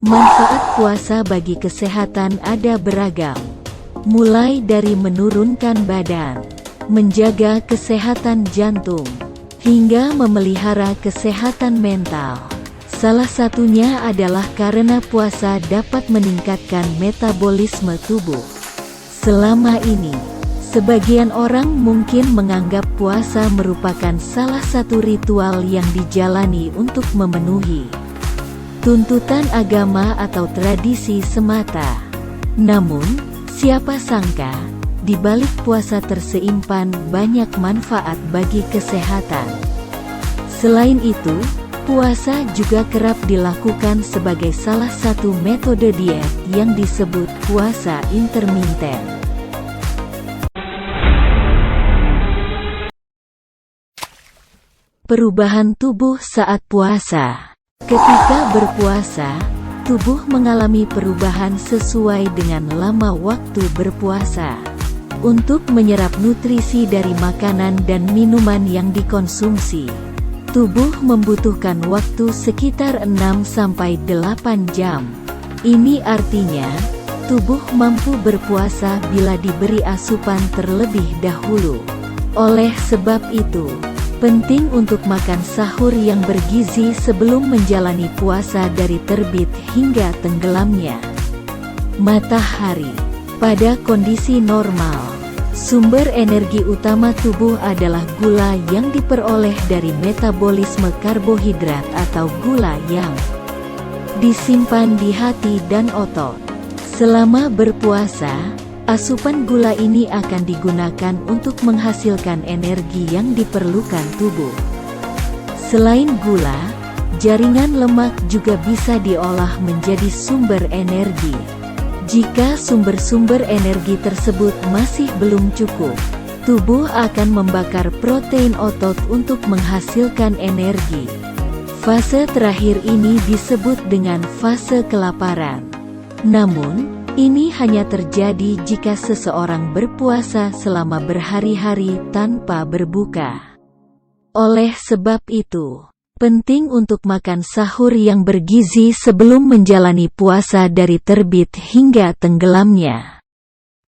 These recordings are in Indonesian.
Manfaat puasa bagi kesehatan ada beragam, mulai dari menurunkan badan, menjaga kesehatan jantung, hingga memelihara kesehatan mental. Salah satunya adalah karena puasa dapat meningkatkan metabolisme tubuh. Selama ini, sebagian orang mungkin menganggap puasa merupakan salah satu ritual yang dijalani untuk memenuhi tuntutan agama atau tradisi semata. Namun, siapa sangka, di balik puasa tersimpan banyak manfaat bagi kesehatan. Selain itu, puasa juga kerap dilakukan sebagai salah satu metode diet yang disebut puasa intermiten. Perubahan tubuh saat puasa. Ketika berpuasa, tubuh mengalami perubahan sesuai dengan lama waktu berpuasa. Untuk menyerap nutrisi dari makanan dan minuman yang dikonsumsi, tubuh membutuhkan waktu sekitar 6-8 jam. Ini artinya, tubuh mampu berpuasa bila diberi asupan terlebih dahulu. Oleh sebab itu, penting untuk makan sahur yang bergizi sebelum menjalani puasa dari terbit hingga tenggelamnya matahari. Pada kondisi normal, sumber energi utama tubuh adalah gula yang diperoleh dari metabolisme karbohidrat atau gula yang disimpan di hati dan otot. Selama berpuasa, asupan gula ini akan digunakan untuk menghasilkan energi yang diperlukan tubuh. Selain gula, jaringan lemak juga bisa diolah menjadi sumber energi. Jika sumber-sumber energi tersebut masih belum cukup, tubuh akan membakar protein otot untuk menghasilkan energi. Fase terakhir ini disebut dengan fase kelaparan. Namun, ini hanya terjadi jika seseorang berpuasa selama berhari-hari tanpa berbuka. Oleh sebab itu, penting untuk makan sahur yang bergizi sebelum menjalani puasa dari terbit hingga tenggelamnya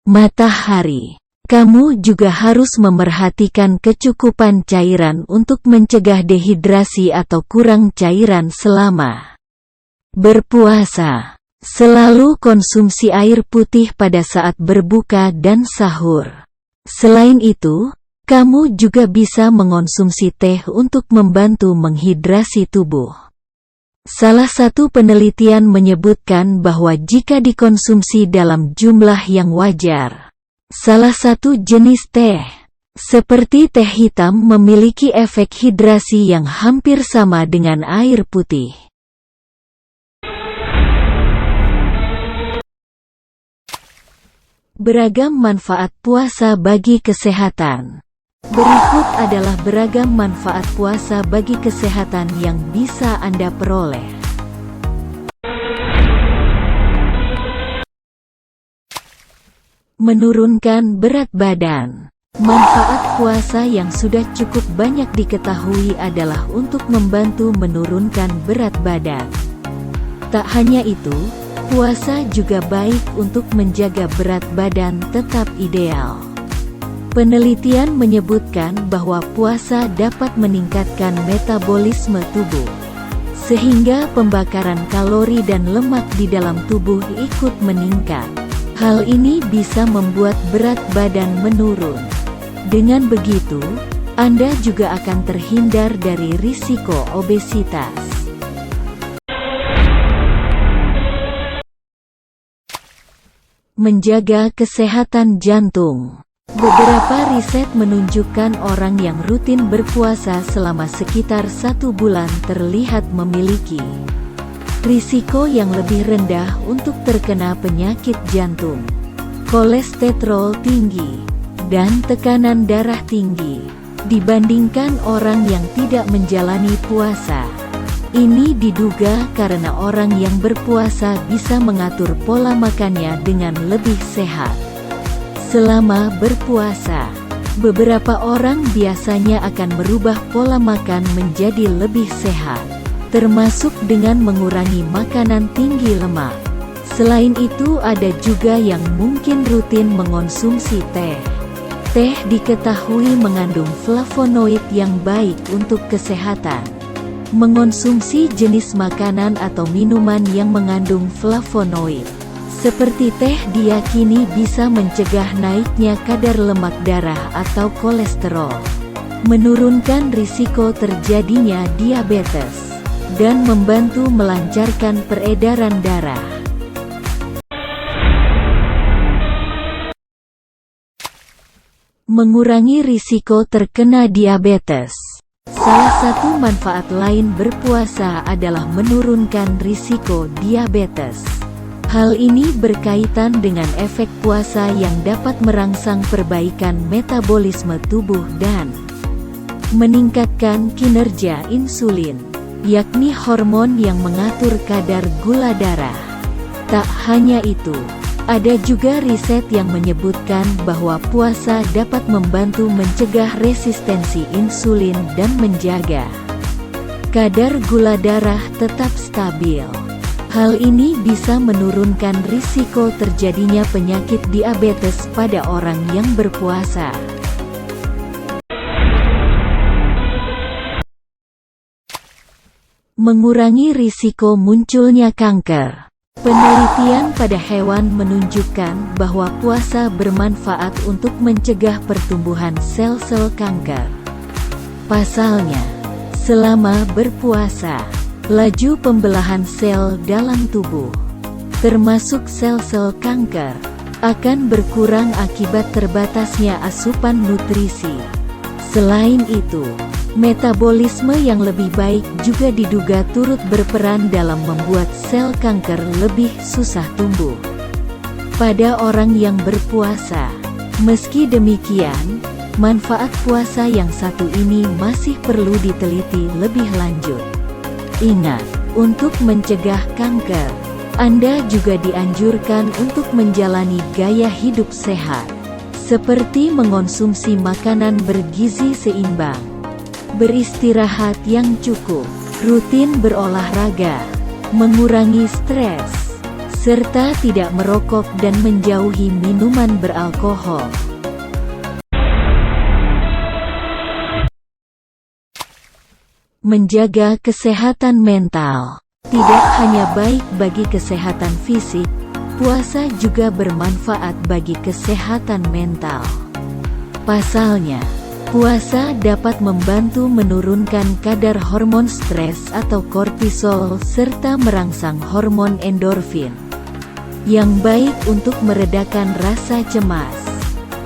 matahari. Kamu juga harus memerhatikan kecukupan cairan untuk mencegah dehidrasi atau kurang cairan selama berpuasa. Selalu konsumsi air putih pada saat berbuka dan sahur. Selain itu, kamu juga bisa mengonsumsi teh untuk membantu menghidrasi tubuh. Salah satu penelitian menyebutkan bahwa jika dikonsumsi dalam jumlah yang wajar, salah satu jenis teh, seperti teh hitam, memiliki efek hidrasi yang hampir sama dengan air putih. Beragam manfaat puasa bagi kesehatan. Berikut adalah beragam manfaat puasa bagi kesehatan yang bisa Anda peroleh. Menurunkan berat badan. Manfaat puasa yang sudah cukup banyak diketahui adalah untuk membantu menurunkan berat badan. Tak hanya itu, puasa juga baik untuk menjaga berat badan tetap ideal. Penelitian menyebutkan bahwa puasa dapat meningkatkan metabolisme tubuh, sehingga pembakaran kalori dan lemak di dalam tubuh ikut meningkat. Hal ini bisa membuat berat badan menurun. Dengan begitu, Anda juga akan terhindar dari risiko obesitas. Menjaga kesehatan jantung. Beberapa riset menunjukkan orang yang rutin berpuasa selama sekitar 1 bulan terlihat memiliki risiko yang lebih rendah untuk terkena penyakit jantung, kolesterol tinggi, dan tekanan darah tinggi, dibandingkan orang yang tidak menjalani puasa. Ini diduga karena orang yang berpuasa bisa mengatur pola makannya dengan lebih sehat. Selama berpuasa, Beberapa orang biasanya akan merubah pola makan menjadi lebih sehat, termasuk dengan mengurangi makanan tinggi lemak. Selain itu, ada juga yang mungkin rutin mengonsumsi teh. Teh diketahui mengandung flavonoid yang baik untuk kesehatan. Mengonsumsi jenis makanan atau minuman yang mengandung flavonoid seperti teh diyakini bisa mencegah naiknya kadar lemak darah atau kolesterol, menurunkan risiko terjadinya diabetes, dan membantu melancarkan peredaran darah. Mengurangi risiko terkena diabetes. Salah satu manfaat lain berpuasa adalah menurunkan risiko diabetes. Hal ini berkaitan dengan efek puasa yang dapat merangsang perbaikan metabolisme tubuh dan meningkatkan kinerja insulin, yakni hormon yang mengatur kadar gula darah. Tak hanya itu, ada juga riset yang menyebutkan bahwa puasa dapat membantu mencegah resistensi insulin dan menjaga kadar gula darah tetap stabil. Hal ini bisa menurunkan risiko terjadinya penyakit diabetes pada orang yang berpuasa. Mengurangi risiko munculnya kanker. Penelitian pada hewan menunjukkan bahwa puasa bermanfaat untuk mencegah pertumbuhan sel-sel kanker. Pasalnya, selama berpuasa, laju pembelahan sel dalam tubuh, termasuk sel-sel kanker, akan berkurang akibat terbatasnya asupan nutrisi. Selain itu, metabolisme yang lebih baik juga diduga turut berperan dalam membuat sel kanker lebih susah tumbuh pada orang yang berpuasa. Meski demikian, manfaat puasa yang satu ini masih perlu diteliti lebih lanjut. Ingat, untuk mencegah kanker, Anda juga dianjurkan untuk menjalani gaya hidup sehat, seperti mengonsumsi makanan bergizi seimbang, beristirahat yang cukup, rutin berolahraga, mengurangi stres, serta tidak merokok dan menjauhi minuman beralkohol. Menjaga kesehatan mental. Tidak hanya baik bagi kesehatan fisik, puasa juga bermanfaat bagi kesehatan mental. Pasalnya, puasa dapat membantu menurunkan kadar hormon stres atau kortisol serta merangsang hormon endorfin, yang baik untuk meredakan rasa cemas.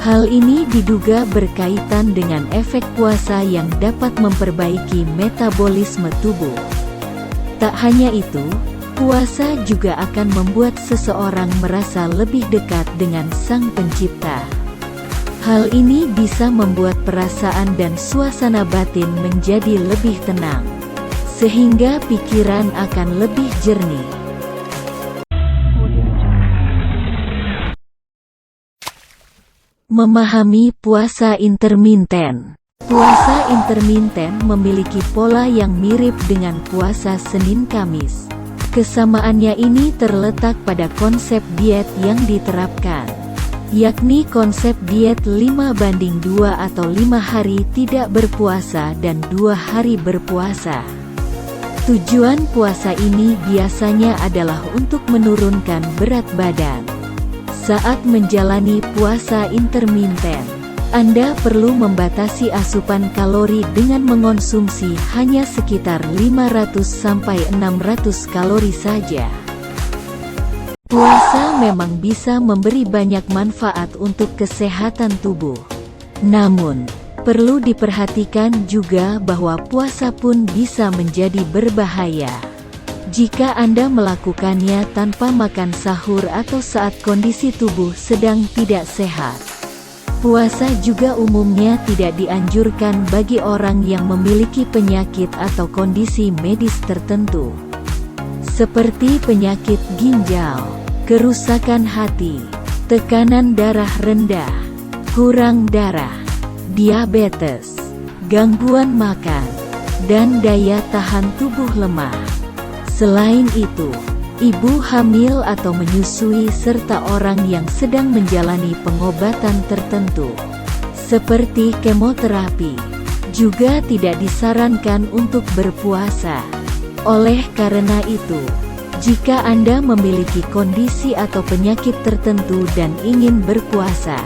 Hal ini diduga berkaitan dengan efek puasa yang dapat memperbaiki metabolisme tubuh. Tak hanya itu, puasa juga akan membuat seseorang merasa lebih dekat dengan Sang Pencipta. Hal ini bisa membuat perasaan dan suasana batin menjadi lebih tenang, sehingga pikiran akan lebih jernih. Memahami puasa intermiten. Puasa intermiten memiliki pola yang mirip dengan puasa Senin-Kamis. Kesamaannya ini terletak pada konsep diet yang diterapkan, yakni konsep diet 5:2 atau 5 hari tidak berpuasa dan 2 hari berpuasa. Tujuan puasa ini biasanya adalah untuk menurunkan berat badan. Saat menjalani puasa intermiten, Anda perlu membatasi asupan kalori dengan mengonsumsi hanya sekitar 500–600 kalori saja. Puasa memang bisa memberi banyak manfaat untuk kesehatan tubuh. Namun, perlu diperhatikan juga bahwa puasa pun bisa menjadi berbahaya jika Anda melakukannya tanpa makan sahur atau saat kondisi tubuh sedang tidak sehat. Puasa juga umumnya tidak dianjurkan bagi orang yang memiliki penyakit atau kondisi medis tertentu, seperti penyakit ginjal, kerusakan hati, tekanan darah rendah, kurang darah, diabetes, gangguan makan, dan daya tahan tubuh lemah. Selain itu, ibu hamil atau menyusui serta orang yang sedang menjalani pengobatan tertentu, seperti kemoterapi, juga tidak disarankan untuk berpuasa. Oleh karena itu, jika Anda memiliki kondisi atau penyakit tertentu dan ingin berpuasa,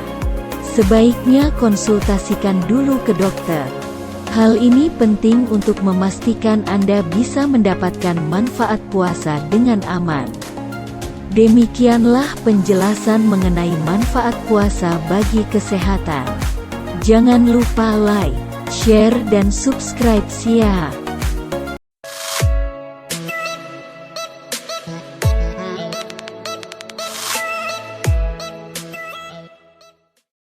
sebaiknya konsultasikan dulu ke dokter. Hal ini penting untuk memastikan Anda bisa mendapatkan manfaat puasa dengan aman. Demikianlah penjelasan mengenai manfaat puasa bagi kesehatan. Jangan lupa like, share dan subscribe ya.